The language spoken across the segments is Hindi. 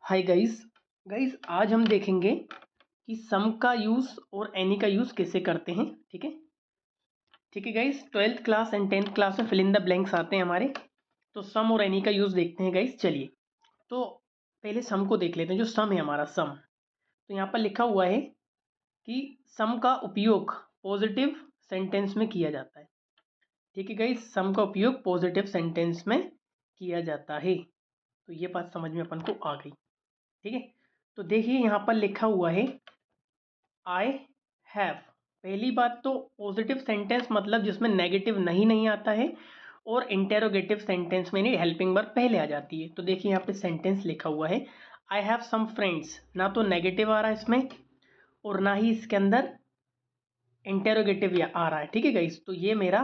हाय गाइस गाइस आज हम देखेंगे कि सम का यूज़ और एनी का यूज़ कैसे करते हैं। ठीक है guys, 12th class and 10th class में फिल इन द ब्लैंक्स आते हैं हमारे। तो सम और एनी का यूज़ देखते हैं गाइस। चलिए तो पहले सम को देख लेते हैं। जो सम है हमारा सम, तो यहाँ पर लिखा हुआ है कि सम का उपयोग पॉजिटिव सेंटेंस में किया जाता है। ठीक है गाइस, सम का उपयोग पॉजिटिव सेंटेंस में किया जाता है। तो ये बात समझ में अपन को आ गई। ठीक है, तो देखिए यहाँ पर लिखा हुआ है आई हैव। पहली बात तो पॉजिटिव सेंटेंस मतलब जिसमें नेगेटिव नहीं आता है, और इंटेरोगेटिव सेंटेंस में नहीं हेल्पिंग वर्ब पहले आ जाती है। तो देखिए यहाँ पे सेंटेंस लिखा हुआ है आई हैव सम फ्रेंड्स। ना तो नेगेटिव आ रहा है इसमें और ना ही इसके अंदर इंटेरोगेटिव आ रहा है। ठीक है गाइस, तो ये मेरा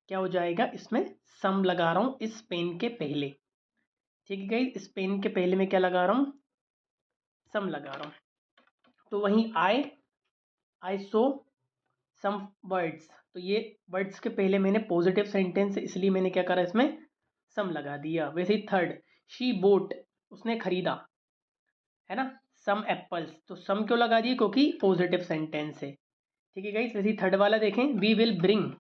क्या हो जाएगा, इसमें सम लगा रहा हूँ इस पेन के पहले। ठीक है गाइस, इस पेन के पहले मैं क्या लगा रहा हूँ, सम लगा रहा हूँ। तो वहीं आई सो सम वर्ड्स, तो ये वर्ड्स के पहले मैंने पॉजिटिव सेंटेंस है इसलिए मैंने क्या करा, इसमें सम लगा दिया। वैसे ही थर्ड, शी बोट, उसने खरीदा, है ना, सम एप्पल्स। तो सम क्यों लगा दिए, क्योंकि पॉजिटिव सेंटेंस है। ठीक है गाइस, वैसे ही थर्ड वाला देखें, वी विल ब्रिंग,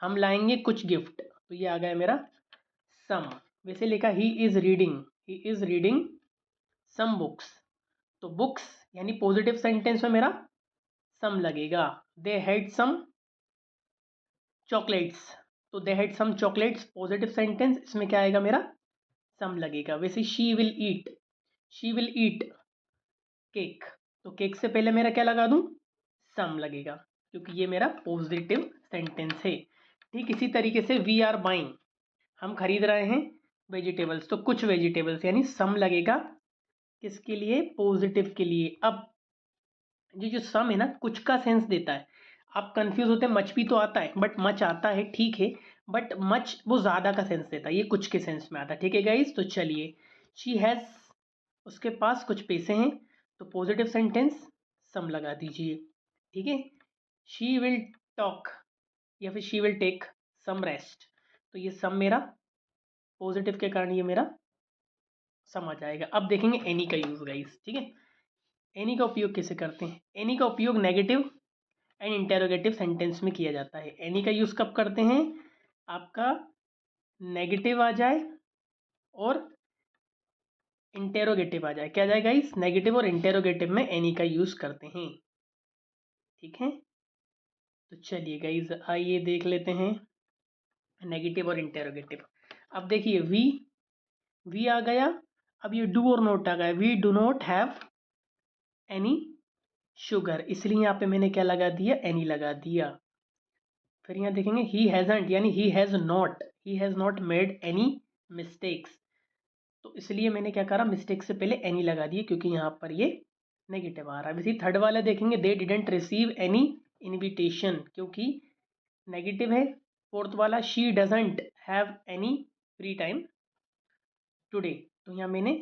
हम लाएंगे कुछ गिफ्ट। तो ये आ गया मेरा सम। वैसे लिखा ही इज रीडिंग सम बुक्स। तो बुक्स यानी पॉजिटिव सेंटेंस में मेरा सम लगेगा। दे हैड सम चॉकलेट्स, तो they had some chocolates positive sentence, इसमें क्या आएगा, मेरा सम लगेगा। वैसे शी विल ईट केक, तो केक से पहले मेरा क्या लगा दूं, सम लगेगा, क्योंकि ये मेरा पॉजिटिव सेंटेंस है। ठीक इसी तरीके से वी आर बाइंग, हम खरीद रहे हैं वेजिटेबल्स, तो कुछ वेजिटेबल्स यानी सम लगेगा किसके लिए, पॉजिटिव के लिए। अब ये जो सम है ना, कुछ का सेंस देता है। आप कंफ्यूज होते हैं, मच भी तो आता है, बट मच आता है ठीक है, बट मच वो ज्यादा का सेंस देता है, ये कुछ के सेंस में आता है। ठीक है गाइस, तो चलिए, शी हैज, उसके पास कुछ पैसे हैं, तो पॉजिटिव सेंटेंस सम लगा दीजिए। ठीक है, शी विल टॉक या फिर she will take some rest, तो ये सम मेरा पॉजिटिव के कारण ये मेरा सम आ जाएगा। अब देखेंगे एनी का यूज गाइस। ठीक है, एनी का उपयोग कैसे करते हैं। एनी का उपयोग नेगेटिव एंड इंटेरोगेटिव सेंटेंस में किया जाता है। एनी का यूज कब करते हैं, आपका नेगेटिव आ जाए और इंटेरोगेटिव आ जाए। क्या आ जाए गाइस, नेगेटिव और इंटेरोगेटिव में एनी का यूज करते हैं। ठीक है, तो चलिए गाइस आइए देख लेते हैं नेगेटिव और इंटेरोगेटिव। अब देखिए वी आ गया, अब ये डू और नोट आ गया। We do not have any sugar, इसलिए यहाँ पे मैंने क्या लगा दिया, एनी लगा दिया। फिर यहाँ देखेंगे ही हैजंट, यानी he has not made any mistakes, तो इसलिए मैंने क्या करा, मिस्टेक से पहले एनी लगा दिए, क्योंकि यहाँ पर ये नेगेटिव आ रहा है। वैसे थर्ड वाला देखेंगे, they didn't receive any invitation, क्योंकि नेगेटिव है। फोर्थ वाला, she doesn't have any free time today, तो यहाँ मैंने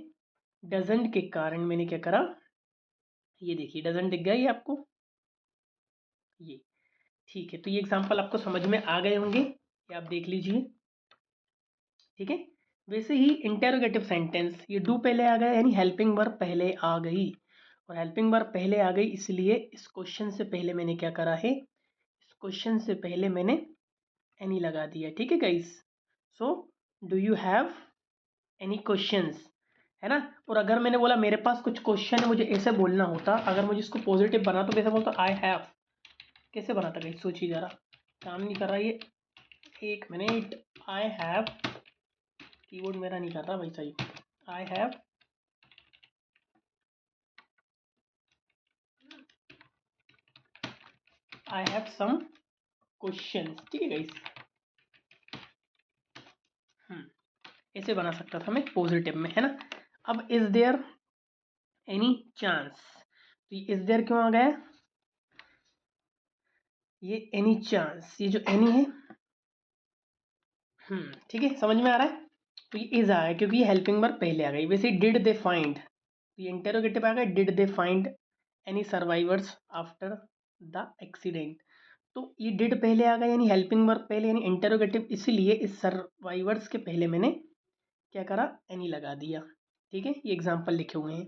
डजंट के कारण मैंने क्या करा, ये देखिए डजंट दिख गया ये आपको, ये ठीक है। तो ये एग्जांपल आपको समझ में आ गए होंगे, ये आप देख लीजिए। ठीक है, वैसे ही इंटेरोगेटिव सेंटेंस, ये डू पहले आ गया यानी हेल्पिंग वर्ब पहले आ गई, और हेल्पिंग वर्ब पहले आ गई इसलिए इस क्वेश्चन से पहले मैंने क्या करा है, इस क्वेश्चन से पहले मैंने एनी लगा दिया। ठीक है guys, so do you have any questions, है ना। और अगर मैंने बोला मेरे पास कुछ क्वेश्चन है, मुझे ऐसे बोलना होता, अगर मुझे इसको पॉजिटिव बना तो कैसे बोलता, आई हैव, कैसे बनाता गाइस, सोचिए जरा, काम नहीं कर रहा ये, एक मिनट। आई हैव, कीबोर्ड मेरा नहीं कर रहा भाई सही। I have some questions. ठीक है गाइस, ऐसे बना सकता था मैं पॉजिटिव में, है ना। अब इज देयर एनी चांस, तो ये इज देयर क्यों आ गया, ये एनी चांस, ये जो एनी है, ठीक है, समझ में आ रहा है। तो ये इज आया क्योंकि ये हेल्पिंग वर्ब पहले आ गई। वैसे डिड दे फाइंड, तो ये इंटेरोगेटिव आ गया, did they find any survivors after the accident, तो ये डिड पहले आ गया यानी हेल्पिंग वर्ब पहले यानी इंटेरोगेटिव, इसीलिए इस सर्वाइवर्स के पहले मैंने क्या करा, एनी लगा दिया। ठीक है, ये एग्जाम्पल लिखे हुए हैं।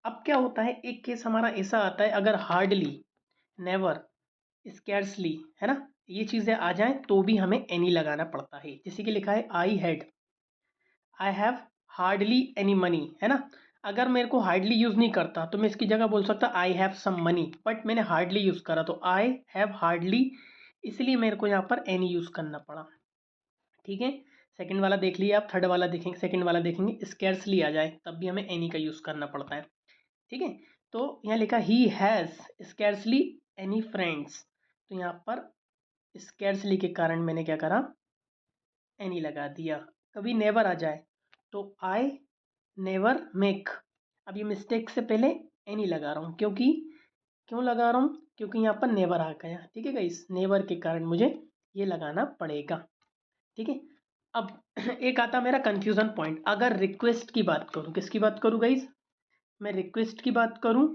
अब क्या होता है, एक केस हमारा ऐसा आता है, अगर हार्डली, नेवर, स्कैर्सली, है ना, ये चीज़ें आ जाएं तो भी हमें एनी लगाना पड़ता है। जैसे कि लिखा है I have hardly any money, है ना। अगर मेरे को हार्डली यूज़ नहीं करता तो मैं इसकी जगह बोल सकता I have some money, but मैंने हार्डली यूज़ करा तो आई हैव हार्डली, इसलिए मेरे को यहाँ पर एनी यूज़ करना पड़ा। ठीक है, सेकंड वाला देख लिया आप, थर्ड वाला देखेंगे, सेकंड वाला देखेंगे, स्कैर्सली आ जाए तब भी हमें एनी का यूज़ करना पड़ता है। ठीक है, तो यहाँ लिखा he has scarcely any friends, तो यहाँ पर स्कैर्सली के कारण मैंने क्या करा, एनी लगा दिया। कभी नेवर आ जाए तो आई नेवर मेक, अब ये मिस्टेक से पहले एनी लगा रहा हूँ, क्यों लगा रहा हूँ, क्योंकि यहाँ पर नेवर आ गया। ठीक है गाइस, नेवर के कारण मुझे ये लगाना पड़ेगा। ठीक है, अब एक आता मेरा कंफ्यूजन पॉइंट, अगर रिक्वेस्ट की बात करूँ, किसकी बात करूँ गाइस, मैं रिक्वेस्ट की बात करूँ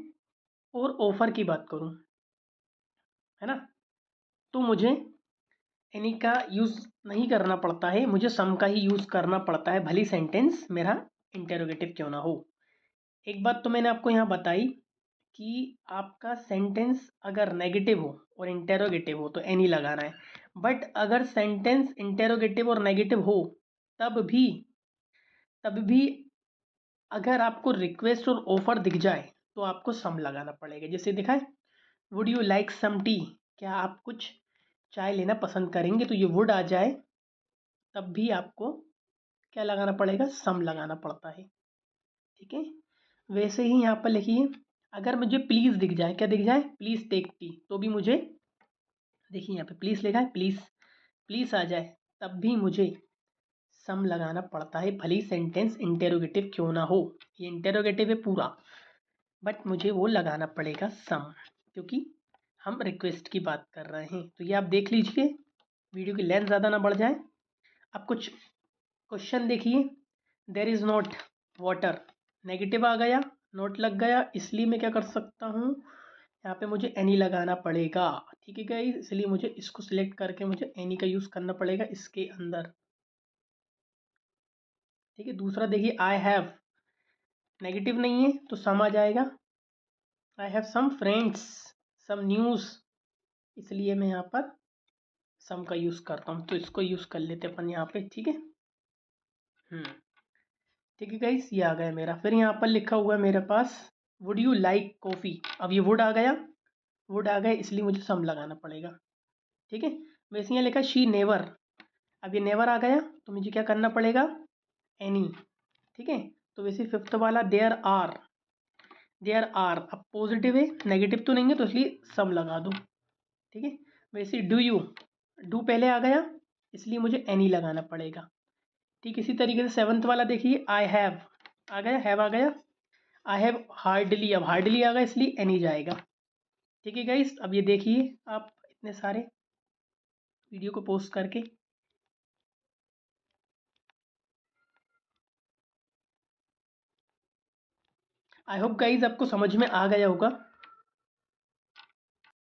और ऑफर की बात करूँ, है ना, तो मुझे एनी का यूज़ नहीं करना पड़ता है, मुझे सम का ही यूज़ करना पड़ता है, भली सेंटेंस मेरा इंटेरोगेटिव क्यों ना हो। एक बात तो मैंने आपको यहाँ बताई कि आपका सेंटेंस अगर नेगेटिव हो और इंटेरोगेटिव हो तो एनी लगाना है, बट अगर सेंटेंस इंटेरोगेटिव और नेगेटिव हो तब भी अगर आपको रिक्वेस्ट और ऑफर दिख जाए तो आपको सम लगाना पड़ेगा। जैसे दिखा है, would you like some tea, क्या आप कुछ चाय लेना पसंद करेंगे, तो ये वुड आ जाए तब भी आपको क्या लगाना पड़ेगा, सम लगाना पड़ता है। ठीक है, वैसे ही यहाँ पर लिखिए, अगर मुझे प्लीज़ दिख जाए, क्या दिख जाए, प्लीज़ टेक टी, तो भी मुझे, देखिए यहाँ पे प्लीज़ लिखा है, प्लीज़ आ जाए तब भी मुझे सम लगाना पड़ता है, भली सेंटेंस इंटेरोगेटिव क्यों ना हो। ये इंटेरोगेटिव है पूरा, बट मुझे वो लगाना पड़ेगा सम, क्योंकि हम रिक्वेस्ट की बात कर रहे हैं। तो ये आप देख लीजिए, वीडियो की लेंथ ज़्यादा ना बढ़ जाए। अब कुछ क्वेश्चन देखिए, there is not water, negative आ गया, नोट लग गया, इसलिए मैं क्या कर सकता हूँ, यहाँ पे मुझे एनी लगाना पड़ेगा। ठीक है गाइस, इसलिए मुझे इसको सिलेक्ट करके मुझे एनी का यूज़ करना पड़ेगा इसके अंदर। ठीक है, दूसरा देखिए, आई हैव, नेगेटिव नहीं है तो सम आ जाएगा, I have some friends, some news, इसलिए मैं यहाँ पर सम का यूज़ करता हूँ, तो इसको यूज़ कर लेते अपन यहाँ पे। ठीक है, ठीक है गाइस, ये आ गया मेरा। फिर यहाँ पर लिखा हुआ है मेरे पास, वुड यू लाइक कॉफ़ी, अब ये वुड आ गया, इसलिए मुझे सम लगाना पड़ेगा। ठीक है, वैसे यहाँ लिखा शी नेवर, अब ये नेवर आ गया तो मुझे क्या करना पड़ेगा, एनी। ठीक है, तो वैसे फिफ्थ वाला देयर आर, अब पॉजिटिव है, नेगेटिव तो नहीं है, तो इसलिए सम लगा दो। ठीक है, वैसे डू पहले आ गया, इसलिए मुझे एनी लगाना पड़ेगा। ठीक, इसी तरीके से सेवन्थ वाला देखिए, आई हैव आ गया, हैव आ गया, आई हैव हार्डली, अब हार्डली आ गया इसलिए एनी जाएगा। ठीक है गाइस, अब ये देखिए आप इतने सारे वीडियो को पोस्ट करके, आई होप गाइस आपको समझ में आ गया होगा।